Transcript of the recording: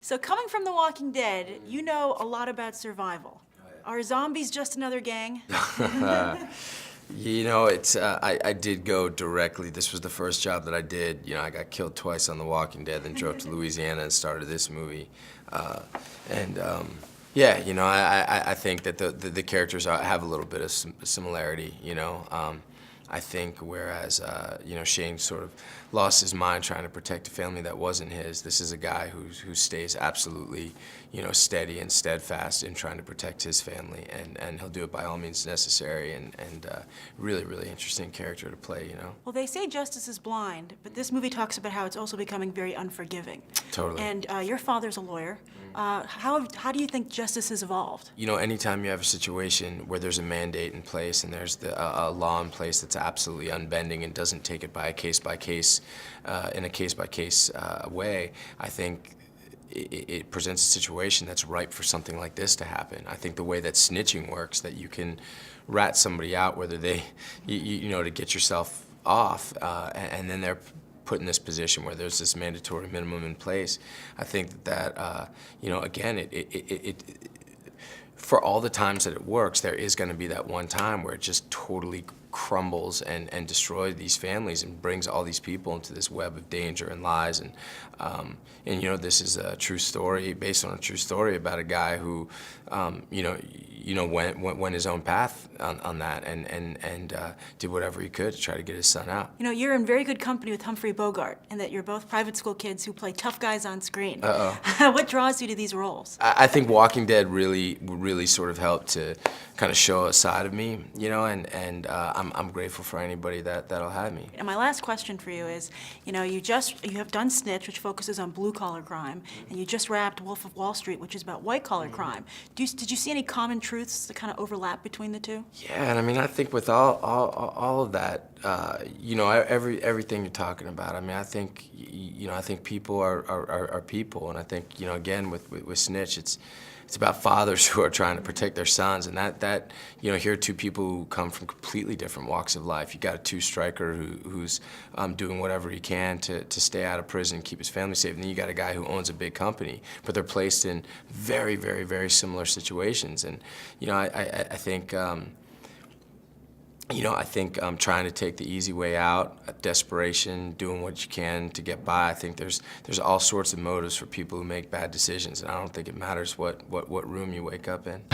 So coming from The Walking Dead, you know a lot about survival. Are zombies just another gang? You know, I did go directly. This was the first job that I did. You know, I got killed twice on The Walking Dead, then drove to Louisiana and started this movie. Yeah, you know, I think that the characters have a little bit of similarity, you know. I think whereas, you know, Shane sort of lost his mind trying to protect a family that wasn't his, this is a guy who stays absolutely, you know, steady and steadfast in trying to protect his family, and he'll do it by all means necessary, and really, really interesting character to play, you know. Well, they say justice is blind, but this movie talks about how it's also becoming very unforgiving. Totally. And your father's a lawyer. How do you think justice has evolved? You know, anytime you have a situation where there's a mandate in place and there's a law in place that's absolutely unbending and doesn't take it by a case-by-case, in a case-by-case way, I think it presents a situation that's ripe for something like this to happen. I think the way that snitching works, that you can rat somebody out, whether they, you know, to get yourself off, and then they're put in this position where there's this mandatory minimum in place. I think that, you know, again, for all the times that it works, there is going to be that one time where it just totally crumbles and destroys these families and brings all these people into this web of danger and lies. And you know, this is a true story, based on a true story about a guy who, you know, went his own path on that, and did whatever he could to try to get his son out. You know, you're in very good company with Humphrey Bogart, in that you're both private school kids who play tough guys on screen. What draws you to these roles? I think Walking Dead really sort of helped to kind of show a side of me, you know, and I'm grateful for anybody that'll have me. And my last question for you is, you know, you have done Snitch, which focuses on blue-collar crime, and you just wrapped Wolf of Wall Street, which is about white-collar crime. Did you see any common truths that kind of overlap between the two? Yeah, and I mean, I think with all of that, you know, everything you're talking about, I mean, I think, you know, I think people are people, and I think, you know, again, with Snitch, it's about fathers who are trying to protect their sons, and that you know, here are two people who come from completely different walks of life. You got a two-striker who's doing whatever he can to stay out of prison and keep his family safe, and then you got a guy who owns a big company, but they're placed in very, very, very similar situations. And you know, I think. You know, I think trying to take the easy way out, desperation, doing what you can to get by. I think there's all sorts of motives for people who make bad decisions, and I don't think it matters what room you wake up in.